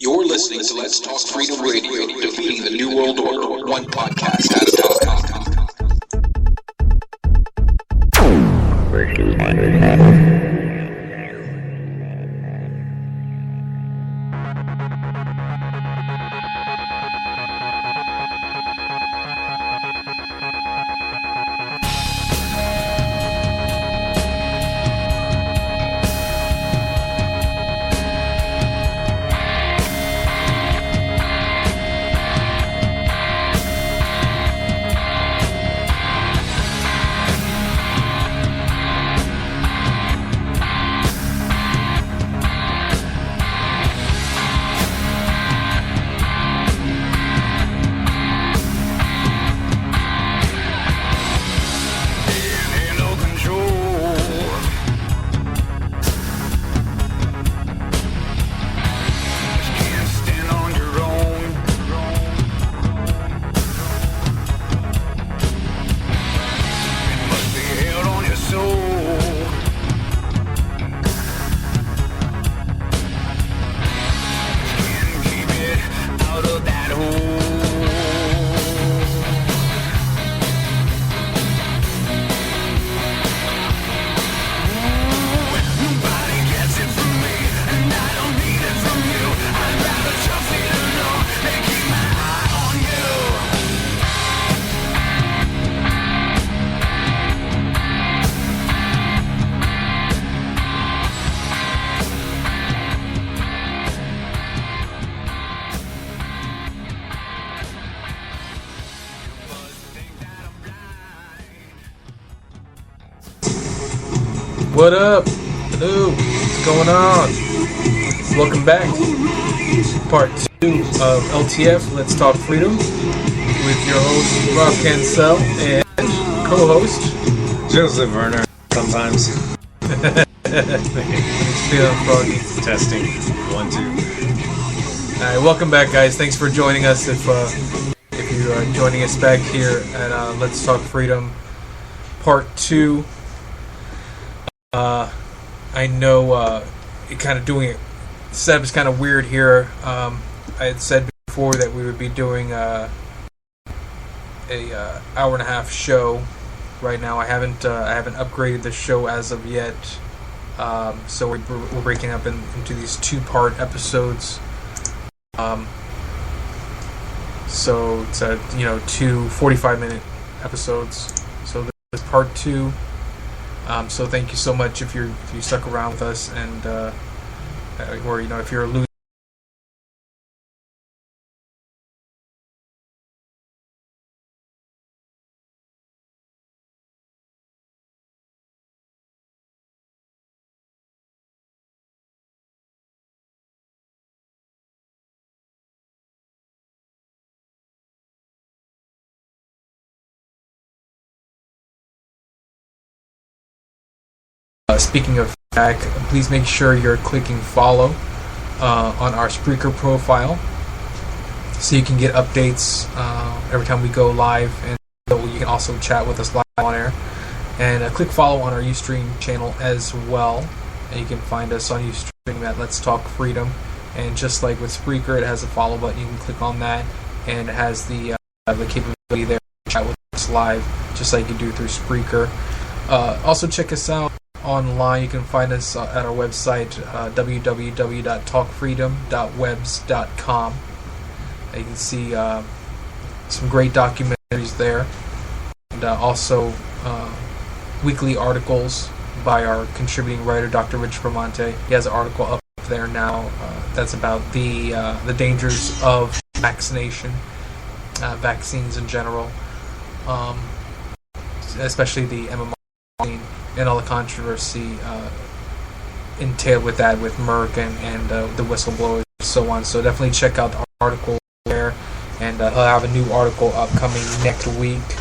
You're listening to Let's Talk Freedom Radio, defeating the New World Order, one podcast at a time. What up? Hello, what's going on? Welcome back. Part 2 of LTF, Let's Talk Freedom, with your host, Rob Cancel, and co-host, Joseph Werner, sometimes. Feeling froggy. Testing. 1, 2. Alright, welcome back, guys. Thanks for joining us. If you are joining us back here at Let's Talk Freedom, Part 2. I know it kind of doing it. The setup is kind of weird here. I had said before that we would be doing a hour and a half show. Right now, I haven't upgraded the show as of yet. So we're breaking up into these 2-part episodes. So it's 2 45-minute episodes. So this is part 2. So thank you so much if you stuck around with us, and or if you're a loser. Speaking of back, please make sure you're clicking follow on our Spreaker profile so you can get updates every time we go live, and you can also chat with us live on air. And click follow on our Ustream channel as well, and you can find us on Ustream at Let's Talk Freedom. And just like with Spreaker, it has a follow button. You can click on that, and it has the capability there to chat with us live, just like you do through Spreaker. Also, check us out online. You can find us at our website, www.talkfreedom.webs.com. You can see some great documentaries there, and also weekly articles by our contributing writer, Dr. Rich Vermonte. He has an article up there now that's about the dangers of vaccination, vaccines in general, especially the MMR vaccine, and all the controversy entailed with that, with Merck and the whistleblowers and so on. So definitely check out the article there, and he'll have a new article upcoming next week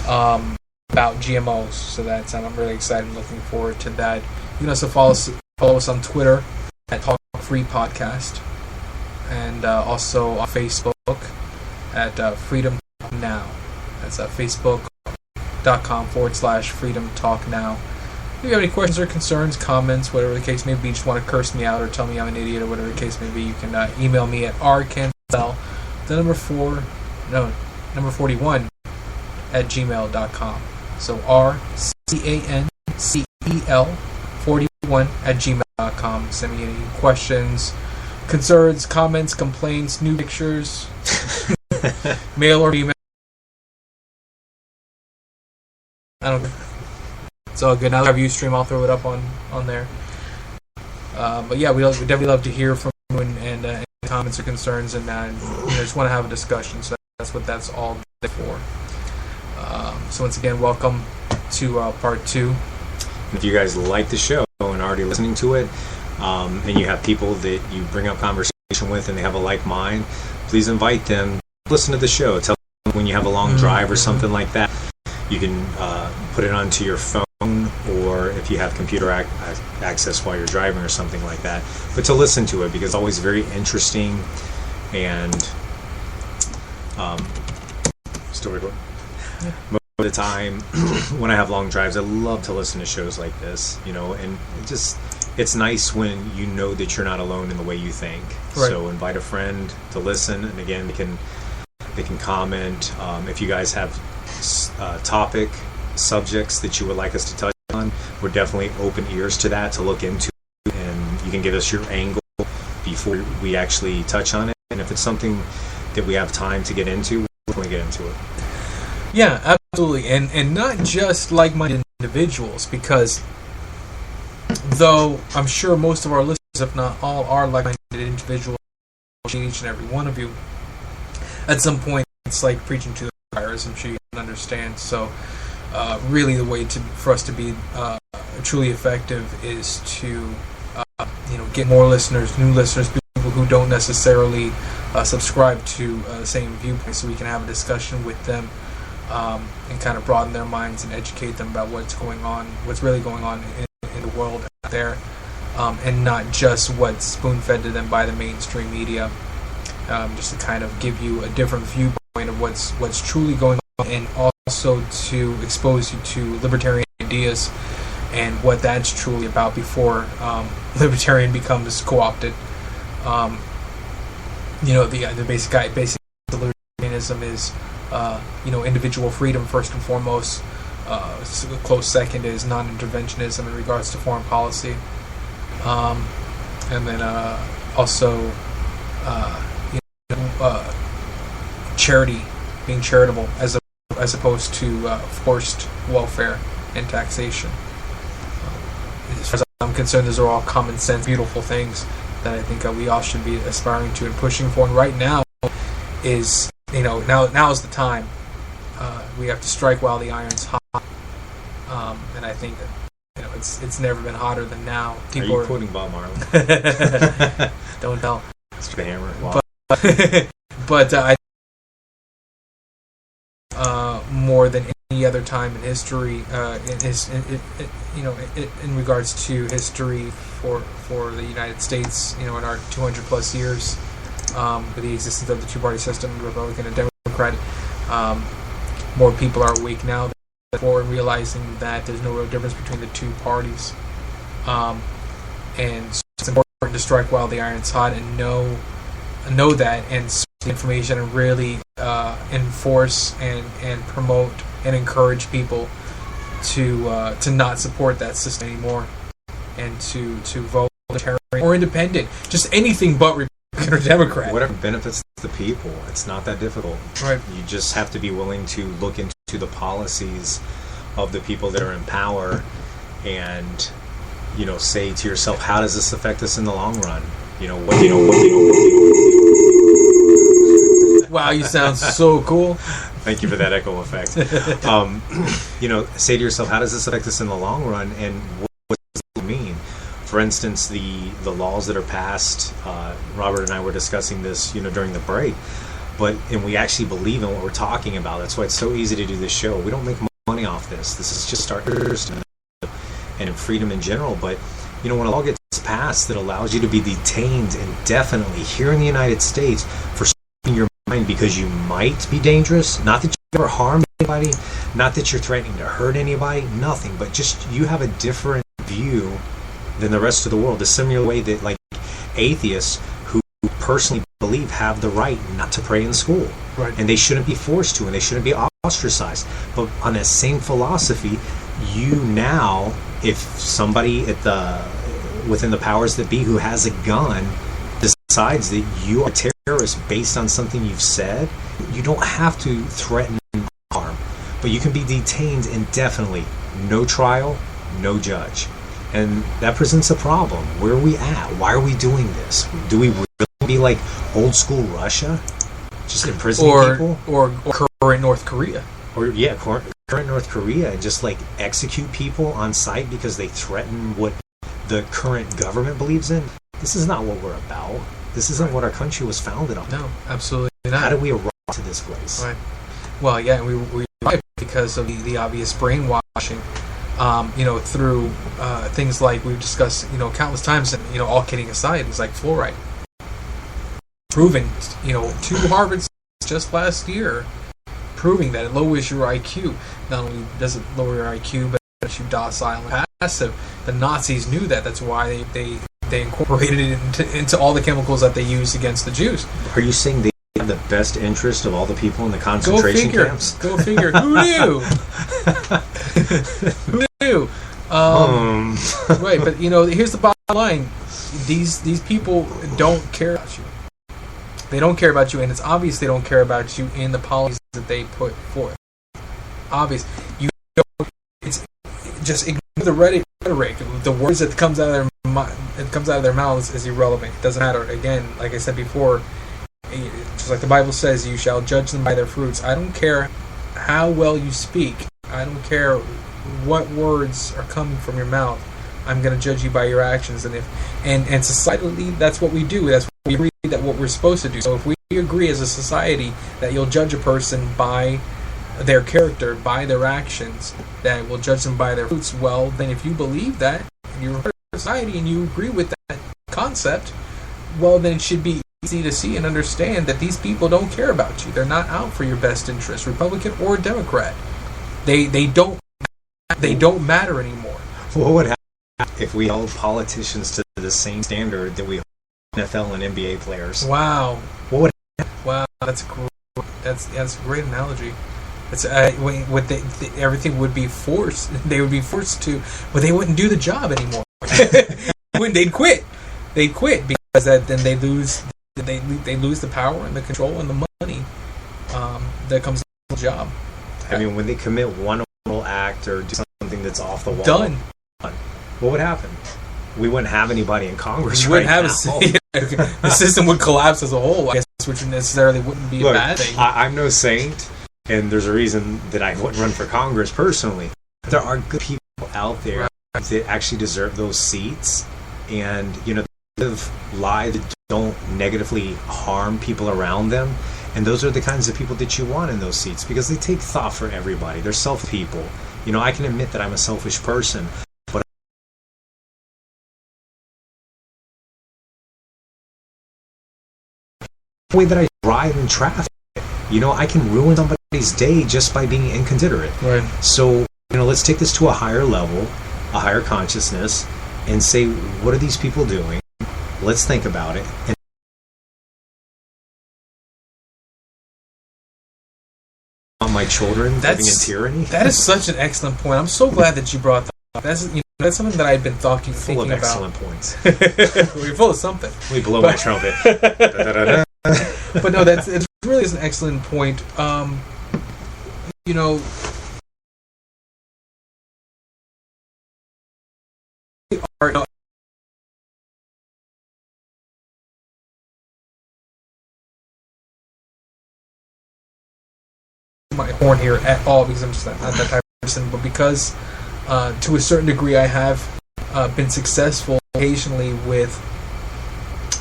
about GMOs. So I'm really excited and looking forward to that. You can also follow us on Twitter at Talk Free Podcast, and also on Facebook at Freedom Talk Now. That's Facebook.com/Freedom Talk Now. if you have any questions or concerns, comments, whatever the case may be, you just want to curse me out or tell me I'm an idiot or whatever the case may be, you can email me at rcancel, number 41 at gmail.com. So RCANCEL 41 at gmail.com. Send me any questions, concerns, comments, complaints, new pictures, male or female. I don't know. It's all good. Now that our Ustream, I'll throw it up on there. But yeah, we definitely love to hear from you and any comments or concerns, and just want to have a discussion. So that's what that's all there for. So once again, welcome to part 2. If you guys like the show and already listening to it, and you have people that you bring up conversation with and they have a like mind, please invite them. Listen to the show. Tell them when you have a long drive or something like that. You can put it onto your phone, or if you have computer access while you're driving or something like that. But to listen to it, because it's always very interesting. And still recording. Yeah. Most of the time, when I have long drives, I love to listen to shows like this. And it's nice when you know that you're not alone in the way you think. Right. So invite a friend to listen, and again, they can comment. If you guys have subjects that you would like us to touch on, we're definitely open ears to that, to look into, and you can give us your angle before we actually touch on it. And if it's something that we have time to get into, we'll definitely get into it. Yeah, absolutely. And not just like-minded individuals, because though I'm sure most of our listeners, if not all, are like-minded individuals, each and every one of you, at some point it's like preaching to the choir, as I'm sure you can understand. So really the way for us to be truly effective is to get more listeners, new listeners, people who don't necessarily subscribe to the same viewpoint, so we can have a discussion with them and kind of broaden their minds and educate them about what's really going on in the world out there, and not just what's spoon-fed to them by the mainstream media, just to kind of give you a different viewpoint of what's truly going on, and also to expose you to libertarian ideas and what that's truly about before libertarian becomes co-opted. The basic libertarianism is individual freedom first and foremost. A close second is non-interventionism in regards to foreign policy, and then also charity, being charitable as opposed to forced welfare and taxation. As far as I'm concerned, those are all common sense, beautiful things that I think we all should be aspiring to and pushing for. And right now is now is the time. We have to strike while the iron's hot, and I think that it's never been hotter than now. People are you quoting Bob Marley? Don't tell. It's the hammer. Wow. But I more than any other time in history, in regards to history for the United States, in our 200 plus years with the existence of the two-party system, Republican and Democrat, more people are awake now than before, and realizing that there's no real difference between the two parties, and so it's important to strike while the iron's hot and know that, and search the information, and really enforce and promote and encourage people to not support that system anymore, and to vote libertarian or independent, just anything but Republican or Democrat. Whatever benefits the people. It's not that difficult. Right. You just have to be willing to look into the policies of the people that are in power, and say to yourself, how does this affect us in the long run? Wow, you sound so cool. Thank you for that echo effect. Say to yourself, how does this affect us in the long run, and what does it mean? For instance, the laws that are passed, Robert and I were discussing this, during the break, and we actually believe in what we're talking about. That's why it's so easy to do this show. We don't make money off this. This is just our interest and freedom in general. But, when a law gets passed that allows you to be detained indefinitely here in the United States for speaking your mind because you might be dangerous, not that you ever harmed anybody, Not that you're threatening to hurt anybody, nothing, but just you have a different view than the rest of the world. The similar way that like atheists who personally believe have the right not to pray in school. Right. And they shouldn't be forced to, and they shouldn't be ostracized. But on that same philosophy, you now, if somebody within the powers that be who has a gun decides that you are a terrorist based on something you've said, you don't have to threaten harm, but you can be detained indefinitely, no trial, no judge. And that presents a problem. Where are we at? Why are we doing this? Do we really be like old school Russia, just imprisoning people, or current North Korea, or current North Korea, and just like execute people on sight because they threaten what the current government believes in? This is not what we're about. This isn't what our country was founded on. No, absolutely not. How did we arrive to this place? Right. Well, yeah, we arrived because of the obvious brainwashing. Through things like we've discussed, countless times, and all kidding aside, it's like fluoride, proven, to Harvard just last year, proving that it lowers your IQ. Not only does it lower your IQ, but it makes you docile and passive. The Nazis knew that. That's why they incorporated it into all the chemicals that they used against the Jews. Are you saying they have the best interest of all the people in the concentration camps? Go figure. Who knew? Who knew? Right, but here's the bottom line: these people don't care about you. They don't care about you, and it's obvious they don't care about you in the policies that they put forth. Obvious. It's just ignore the rhetoric. The words that comes out of their mouths is irrelevant. It doesn't matter. Again, like I said before, just like the Bible says, you shall judge them by their fruits. I don't care how well you speak. I don't care what words are coming from your mouth. I'm going to judge you by your actions. And societally, that's what we do. That's what we agree that what we're supposed to do. So if we agree as a society that you'll judge a person by their character, by their actions, that we'll judge them by their fruits, well, then if you believe that, and you're a part of society and you agree with that concept, well, then it should be easy to see and understand that these people don't care about you. They're not out for your best interest, Republican or Democrat. They don't matter anymore. What would happen if we held politicians to the same standard that we hold NFL and NBA players? Wow. What would happen? Wow, that's a great analogy. It's everything would be forced. They would be forced to, but they wouldn't do the job anymore. They'd quit. They'd quit because then they lose the power and the control and the money that comes with the job. I mean, when they commit one little act or do something that's off the wall, done. What would happen? We wouldn't have anybody in Congress right now. The system would collapse as a whole, I guess, which necessarily wouldn't be a bad thing. I'm no saint, and there's a reason that I wouldn't run for Congress personally. There are good people out there that actually deserve those seats, and they live lives that don't negatively harm people around them. And those are the kinds of people that you want in those seats because they take thought for everybody. They're self people. I can admit that I'm a selfish person, but the way that I drive in traffic, I can ruin somebody's day just by being inconsiderate. Right. So, let's take this to a higher level, a higher consciousness, and say, what are these people doing? Let's think about it. And my children living in tyranny. That is such an excellent point. I'm so glad that you brought that up. That's something that I've been thinking full of about. Excellent points. We're full of something. We blow my trumpet. But no, it really is an excellent point. My horn here at all because I'm just not that type of person, but because to a certain degree I have been successful occasionally with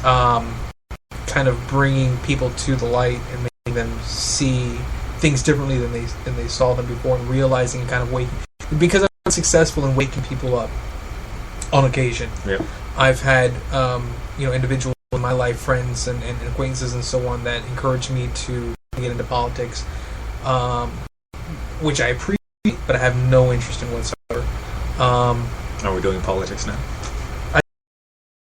kind of bringing people to the light and making them see things differently than they saw them before, and realizing and kind of waking, because I've been successful in waking people up on occasion. Yep. I've had individuals in my life, friends and acquaintances and so on, that encouraged me to get into politics, which I appreciate. but I have no interest in whatsoever. Are we doing politics now?